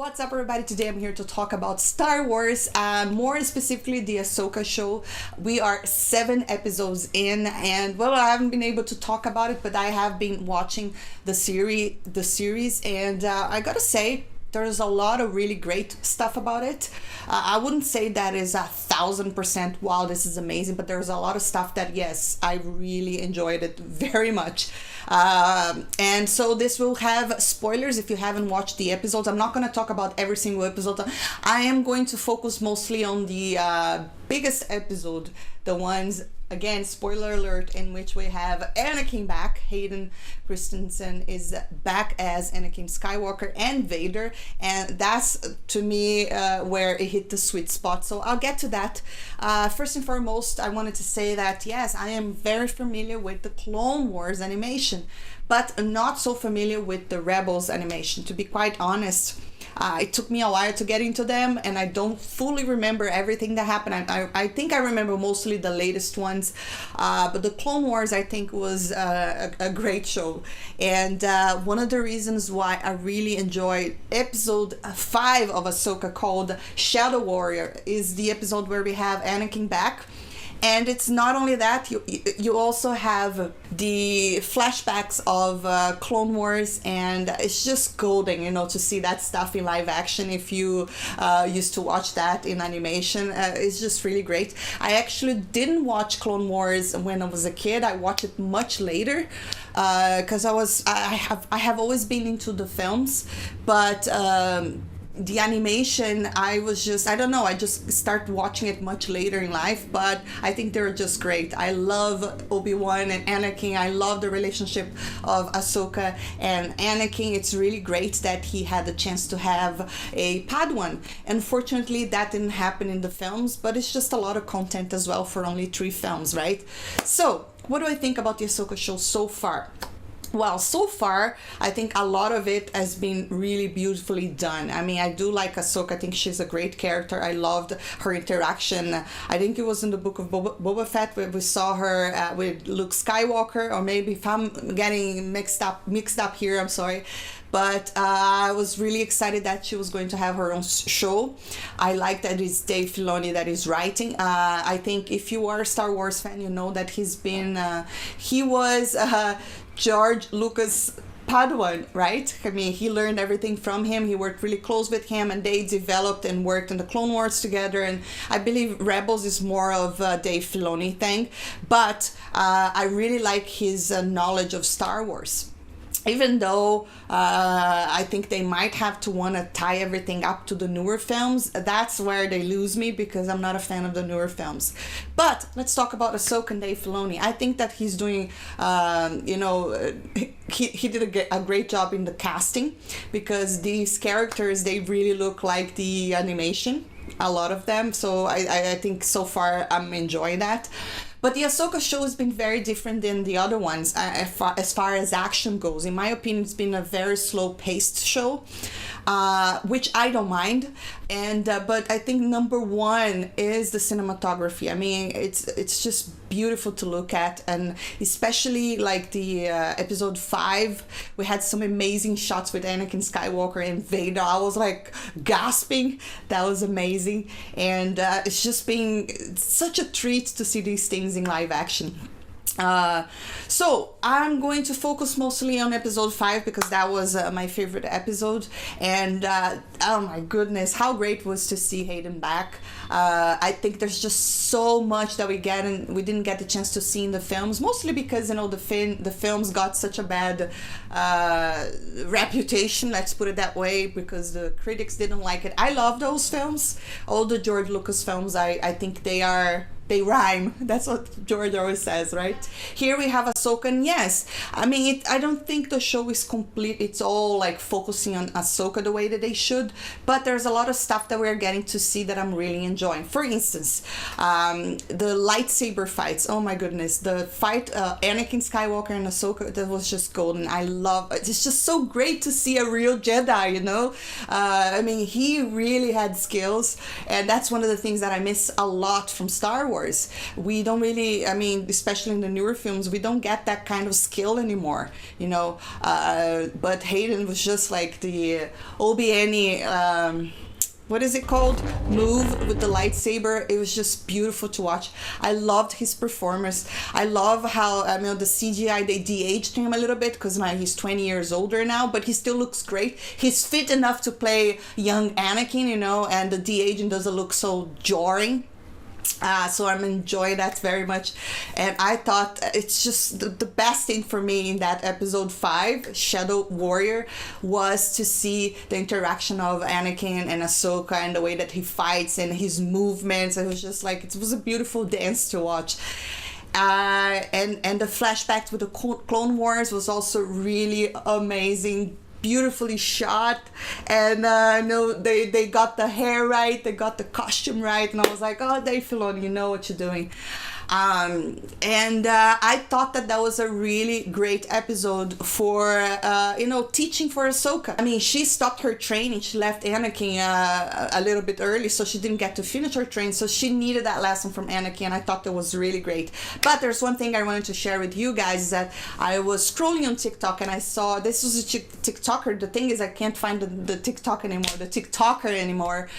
What's up, everybody? Today I'm here to talk about Star Wars, more specifically the Ahsoka show. We are 7 episodes in, and well, I haven't been able to talk about it, but I have been watching the series, and I gotta say, there's a lot of really great stuff about it. I wouldn't say that is 1,000% wow, this is amazing, but there's a lot of stuff that, yes, I really enjoyed it very much. And so this will have spoilers if you haven't watched the episodes. I'm not going to talk about every single episode. I am going to focus mostly on the biggest episode, the ones, again, spoiler alert, in which we have Anakin back. Hayden Christensen is back as Anakin Skywalker and Vader, and that's, to me, where it hit the sweet spot. So I'll get to that. First and foremost, I wanted to say that, yes, I am very familiar with the Clone Wars animation, but not so familiar with the Rebels animation, to be quite honest. It took me a while to get into them, and I don't fully remember everything that happened. I think I remember mostly the latest ones, but the Clone Wars, I think, was a great show. And one of the reasons why I really enjoyed episode 5 of Ahsoka, called Shadow Warrior, is the episode where we have Anakin back. And it's not only that, you also have the flashbacks of Clone Wars, and it's just golden, to see that stuff in live action. If you used to watch that in animation, it's just really great. I actually didn't watch Clone Wars when I was a kid. I watched it much later because I have always been into the films, but the animation, I just started watching it much later in life, but I think they're just great. I love Obi-Wan and Anakin. I love the relationship of Ahsoka and Anakin. It's really great that he had the chance to have a Padawan. Unfortunately, that didn't happen in the films, but it's just a lot of content as well for only 3 films, right? So, what do I think about the Ahsoka show so far? Well, so far, I think a lot of it has been really beautifully done. I mean, I do like Ahsoka. I think she's a great character. I loved her interaction. I think it was in the book of Boba Fett where we saw her with Luke Skywalker, or maybe if I'm getting mixed up here, I'm sorry. But I was really excited that she was going to have her own show. I like that it's Dave Filoni that is writing. I think if you are a Star Wars fan, you know that he was George Lucas' Padawan, right? I mean, he learned everything from him. He worked really close with him, and they developed and worked in the Clone Wars together. And I believe Rebels is more of a Dave Filoni thing. But I really like his knowledge of Star Wars. Even though I think they might have to want to tie everything up to the newer films, that's where they lose me, because I'm not a fan of the newer films. But let's talk about Ahsoka and Dave Filoni. I think that he's doing, he did a great job in the casting, because these characters, they really look like the animation, a lot of them. So I think so far I'm enjoying that. But the Ahsoka show has been very different than the other ones as far as action goes. In my opinion, it's been a very slow-paced show, which I don't mind. And but I think number one is the cinematography. I mean, it's just beautiful to look at, and especially like the episode 5, we had some amazing shots with Anakin Skywalker and Vader. I was like gasping. That was amazing, and it's just been such a treat to see these things in live action. So I'm going to focus mostly on episode 5, because that was my favorite episode, and oh my goodness, how great it was to see Hayden back. I think there's just so much that we get and we didn't get the chance to see in the films, mostly because the films got such a bad reputation, let's put it that way, because the critics didn't like it. I love those films, all the George Lucas films. I think they rhyme. That's what George always says, right? Here we have Ahsoka, and yes, I mean, I don't think the show is complete. It's all like focusing on Ahsoka the way that they should, but there's a lot of stuff that we're getting to see that I'm really enjoying. For instance, the lightsaber fights. Oh my goodness, the fight Anakin Skywalker and Ahsoka, that was just golden. I love it. It's just so great to see a real Jedi, I mean, he really had skills, and that's one of the things that I miss a lot from Star Wars. Wars. We don't really, I mean, especially in the newer films, we don't get that kind of skill anymore, you know. But Hayden was just like the Obi-Wan, what is it called? Move with the lightsaber. It was just beautiful to watch. I loved his performance. I love how, I mean, the CGI, they de-aged him a little bit because now he's 20 years older now, but he still looks great. He's fit enough to play young Anakin, you know, and the de-aging doesn't look so jarring. So I'm enjoying that very much, and I thought it's just the best thing for me in that episode 5, Shadow Warrior, was to see the interaction of Anakin and Ahsoka and the way that he fights and his movements. It was just like, it was a beautiful dance to watch. And the flashbacks with the Clone Wars was also really amazing, beautifully shot, and no, they got the hair right, they got the costume right, and I was like, oh, Dave Filoni, you know what you're doing. And I thought that was a really great episode for, you know, teaching for Ahsoka. I mean, she stopped her training. She left Anakin a little bit early, so she didn't get to finish her training. So she needed that lesson from Anakin. I thought that was really great. But there's one thing I wanted to share with you guys, is that I was scrolling on TikTok and I saw, this was a TikToker. The thing is, I can't find the TikTok anymore, the TikToker anymore,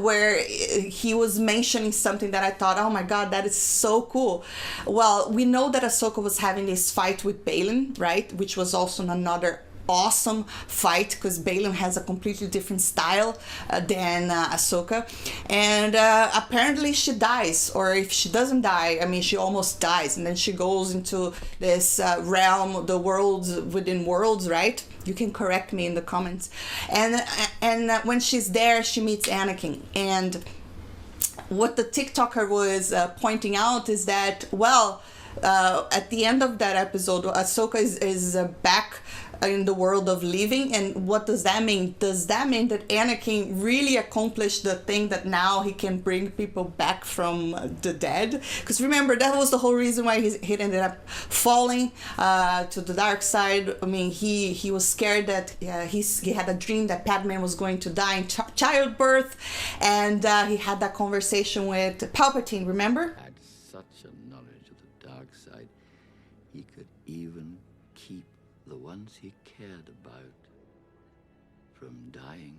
where he was mentioning something that I thought, oh my God, that is so cool. Well, we know that Ahsoka was having this fight with Baylan, right? Which was also another awesome fight, because Baylan has a completely different style than Ahsoka, and apparently she dies, or if she doesn't die, I mean, she almost dies, and then she goes into this realm, the worlds within worlds, right? You can correct me in the comments. And when she's there, she meets Anakin, and what the TikToker was pointing out is that, well, at the end of that episode, Ahsoka is back in the world of living. And what does that mean? Does that mean that Anakin really accomplished the thing that now he can bring people back from the dead? Because remember, that was the whole reason why he ended up falling to the dark side. I mean, he was scared that he had a dream that Padme was going to die in childbirth, and he had that conversation with Palpatine, remember? Had such a knowledge of the dark side, he could even keep the ones he cared about from dying.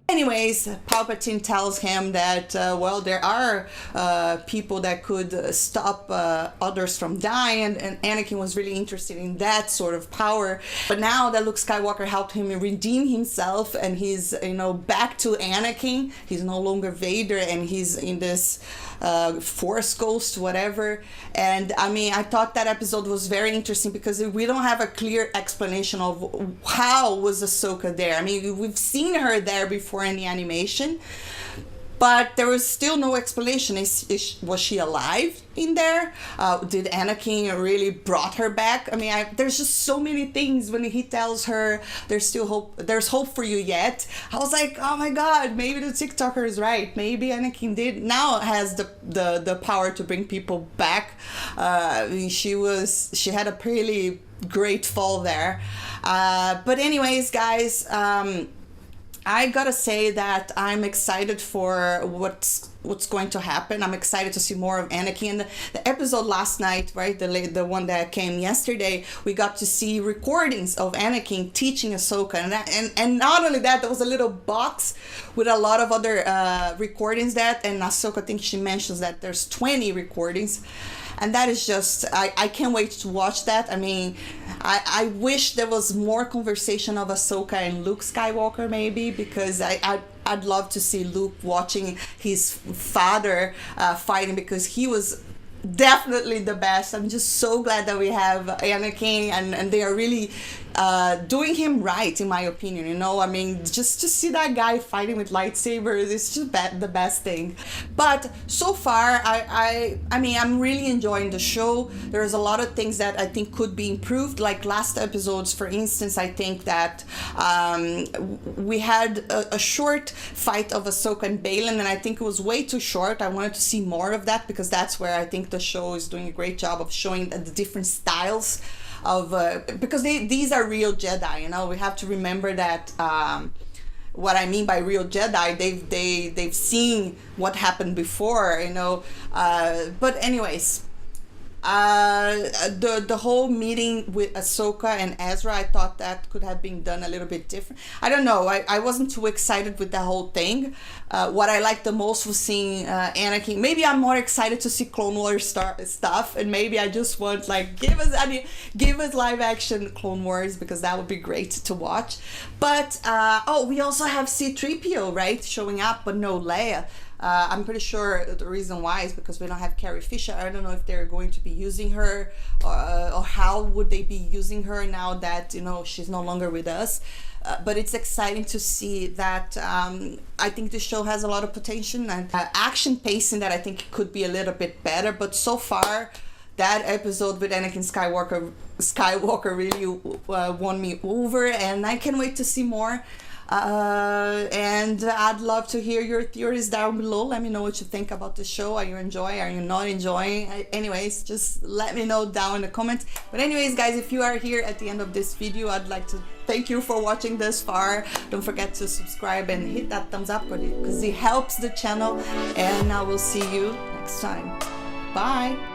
Anyways, Palpatine tells him that, well, there are people that could stop others from dying, and Anakin was really interested in that sort of power. But now that Luke Skywalker helped him redeem himself, and he's, you know, back to Anakin, he's no longer Vader, and he's in this Force Ghost, whatever. And I mean, I thought that episode was very interesting because we don't have a clear explanation of how was Ahsoka there. I mean, we've seen her there before in the animation, but there was still no explanation. Was she alive in there? Did Anakin really brought her back? I mean, there's just so many things when he tells her there's still hope, there's hope for you yet. I was like, oh my God, maybe the TikToker is right. Maybe Anakin now has the power to bring people back. She had a pretty great fall there. But anyways, guys, I gotta say that I'm excited for what's going to happen. I'm excited to see more of Anakin. The episode last night, right, the one that came yesterday, we got to see recordings of Anakin teaching Ahsoka, and not only that, there was a little box with a lot of other recordings and Ahsoka, I think she mentions that there's 20 recordings. And that is just, I can't wait to watch that. I mean, I wish there was more conversation of Ahsoka and Luke Skywalker, maybe, because I'd love to see Luke watching his father fighting, because he was definitely the best. I'm just so glad that we have Anakin, and they are really doing him right, in my opinion. You know, I mean, just to see that guy fighting with lightsabers, it's just the best thing. But so far, I mean, I'm really enjoying the show. There's a lot of things that I think could be improved, like last episodes, for instance. I think that we had a short fight of Ahsoka and Baylan, and I think it was way too short. I wanted to see more of that, because that's where I think the show is doing a great job of showing the different styles of because these are real Jedi, you know. We have to remember that what I mean by real Jedi. They've seen what happened before, you know. But anyways, the whole meeting with Ahsoka and Ezra, I thought that could have been done a little bit different. I don't know. I wasn't too excited with the whole thing. What I liked the most was seeing Anakin. Maybe I'm more excited to see Clone Wars stuff, and maybe I just want like give us live action Clone Wars, because that would be great to watch. But oh, we also have C-3PO, right, showing up, but no Leia. I'm pretty sure the reason why is because we don't have Carrie Fisher. I don't know if they're going to be using her, or how would they be using her now that, you know, she's no longer with us. But it's exciting to see that. I think the show has a lot of potential and action pacing that I think could be a little bit better. But so far, that episode with Anakin Skywalker really won me over, and I can't wait to see more. And I'd love to hear your theories down below. Let me know what you think about the show. Are you enjoying? Are you not enjoying? Anyways, just let me know down in the comments. But anyways, guys, if you are here at the end of this video, I'd like to thank you for watching this far. Don't forget to subscribe and hit that thumbs up, because it helps the channel. And I will see you next time. Bye.